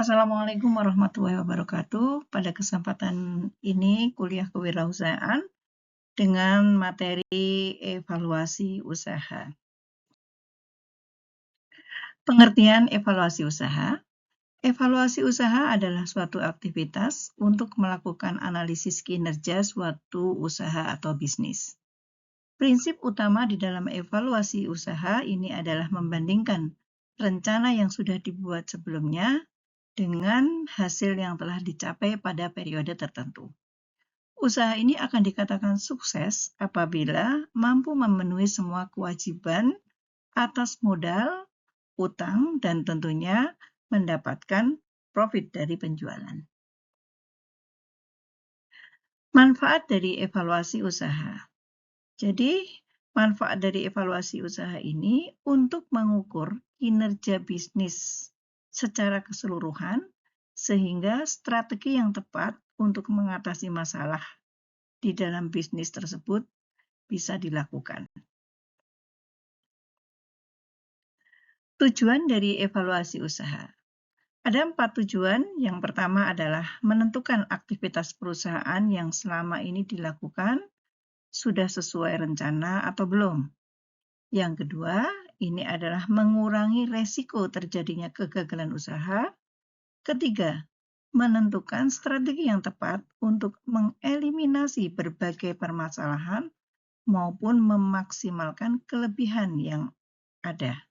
Assalamualaikum warahmatullahi wabarakatuh. Pada kesempatan ini kuliah kewirausahaan dengan materi evaluasi usaha. Pengertian evaluasi usaha. Evaluasi usaha adalah suatu aktivitas untuk melakukan analisis kinerja suatu usaha atau bisnis. Prinsip utama di dalam evaluasi usaha ini adalah membandingkan rencana yang sudah dibuat sebelumnya dengan hasil yang telah dicapai pada periode tertentu. Usaha ini akan dikatakan sukses apabila mampu memenuhi semua kewajiban atas modal, utang, dan tentunya mendapatkan profit dari penjualan. Manfaat dari evaluasi usaha. Jadi, manfaat dari evaluasi usaha ini untuk mengukur kinerja bisnis secara keseluruhan, sehingga strategi yang tepat untuk mengatasi masalah di dalam bisnis tersebut bisa dilakukan. Tujuan dari evaluasi usaha. Ada 4 tujuan. Yang pertama adalah menentukan aktivitas perusahaan yang selama ini dilakukan sudah sesuai rencana atau belum. Yang kedua, ini adalah mengurangi resiko terjadinya kegagalan usaha. Ketiga, menentukan strategi yang tepat untuk mengeliminasi berbagai permasalahan maupun memaksimalkan kelebihan yang ada.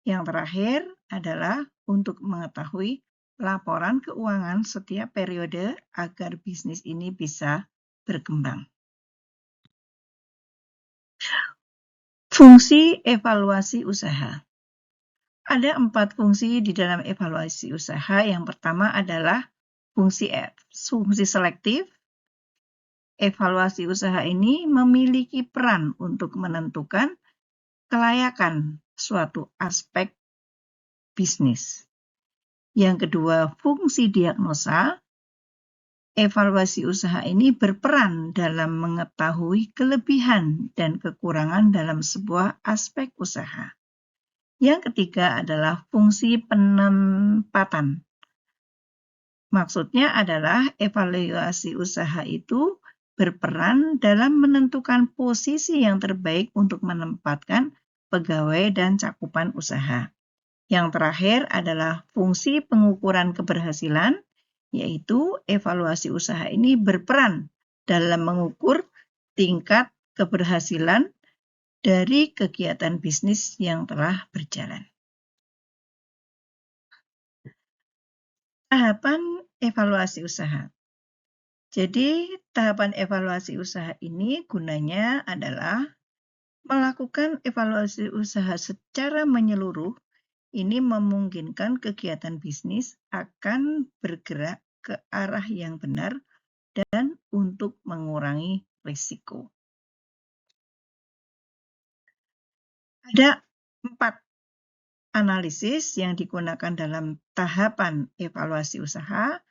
Yang terakhir adalah untuk mengetahui laporan keuangan setiap periode agar bisnis ini bisa berkembang. Fungsi evaluasi usaha. Ada 4 fungsi di dalam evaluasi usaha. Yang pertama adalah fungsi selektif. Evaluasi usaha ini memiliki peran untuk menentukan kelayakan suatu aspek bisnis. Yang kedua, fungsi diagnosa. Evaluasi usaha ini berperan dalam mengetahui kelebihan dan kekurangan dalam sebuah aspek usaha. Yang ketiga adalah fungsi penempatan. Maksudnya adalah evaluasi usaha itu berperan dalam menentukan posisi yang terbaik untuk menempatkan pegawai dan cakupan usaha. Yang terakhir adalah fungsi pengukuran keberhasilan, yaitu evaluasi usaha ini berperan dalam mengukur tingkat keberhasilan dari kegiatan bisnis yang telah berjalan. Tahapan evaluasi usaha. Jadi, tahapan evaluasi usaha ini gunanya adalah melakukan evaluasi usaha secara menyeluruh. Ini memungkinkan kegiatan bisnis akan bergerak ke arah yang benar dan untuk mengurangi risiko. Ada 4 analisis yang digunakan dalam tahapan evaluasi usaha.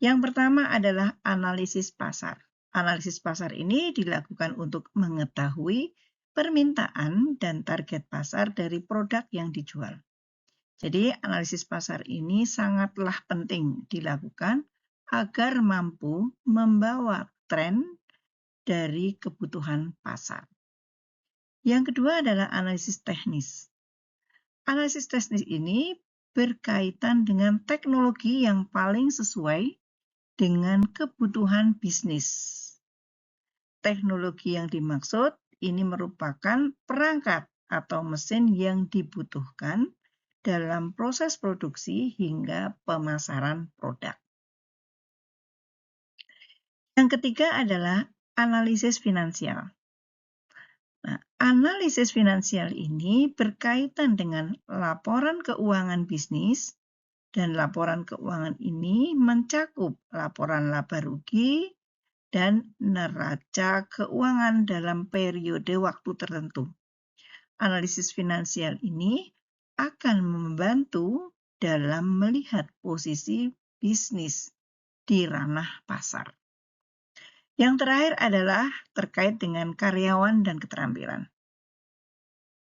Yang pertama adalah analisis pasar. Analisis pasar ini dilakukan untuk mengetahui permintaan dan target pasar dari produk yang dijual. Jadi, analisis pasar ini sangatlah penting dilakukan agar mampu membawa tren dari kebutuhan pasar. Yang kedua adalah analisis teknis. Analisis teknis ini berkaitan dengan teknologi yang paling sesuai dengan kebutuhan bisnis. Teknologi yang dimaksud ini merupakan perangkat atau mesin yang dibutuhkan dalam proses produksi hingga pemasaran produk. Yang ketiga adalah analisis finansial. Nah, analisis finansial ini berkaitan dengan laporan keuangan bisnis, dan laporan keuangan ini mencakup laporan laba rugi dan neraca keuangan dalam periode waktu tertentu. Analisis finansial ini akan membantu dalam melihat posisi bisnis di ranah pasar. Yang terakhir adalah terkait dengan karyawan dan keterampilan.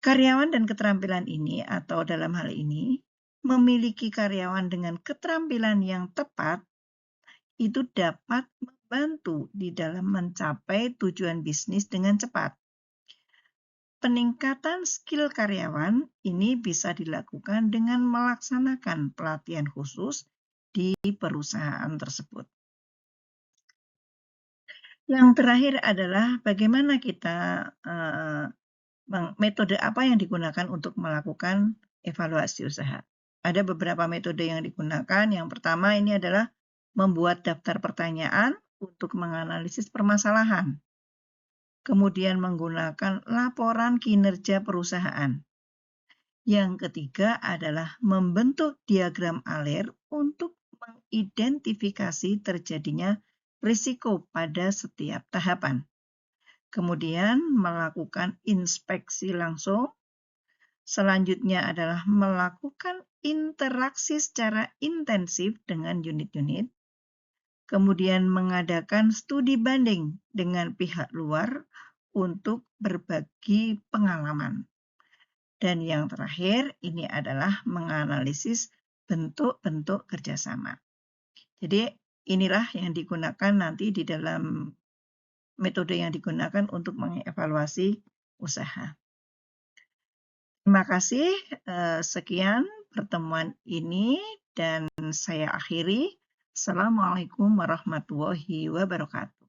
Karyawan dan keterampilan ini atau dalam hal ini memiliki karyawan dengan keterampilan yang tepat itu dapat membantu di dalam mencapai tujuan bisnis dengan cepat. Peningkatan skill karyawan ini bisa dilakukan dengan melaksanakan pelatihan khusus di perusahaan tersebut. Yang terakhir adalah bagaimana kita metode apa yang digunakan untuk melakukan evaluasi usaha. Ada beberapa metode yang digunakan. Yang pertama ini adalah membuat daftar pertanyaan untuk menganalisis permasalahan. Kemudian menggunakan laporan kinerja perusahaan. Yang ketiga adalah membentuk diagram ALER untuk mengidentifikasi terjadinya risiko pada setiap tahapan. Kemudian melakukan inspeksi langsung. Selanjutnya adalah melakukan interaksi secara intensif dengan unit-unit. Kemudian mengadakan studi banding dengan pihak luar untuk berbagi pengalaman. Dan yang terakhir ini adalah menganalisis bentuk-bentuk kerjasama. Jadi inilah yang digunakan nanti di dalam metode yang digunakan untuk mengevaluasi usaha. Terima kasih. Sekian pertemuan ini dan saya akhiri. Assalamualaikum warahmatullahi wabarakatuh.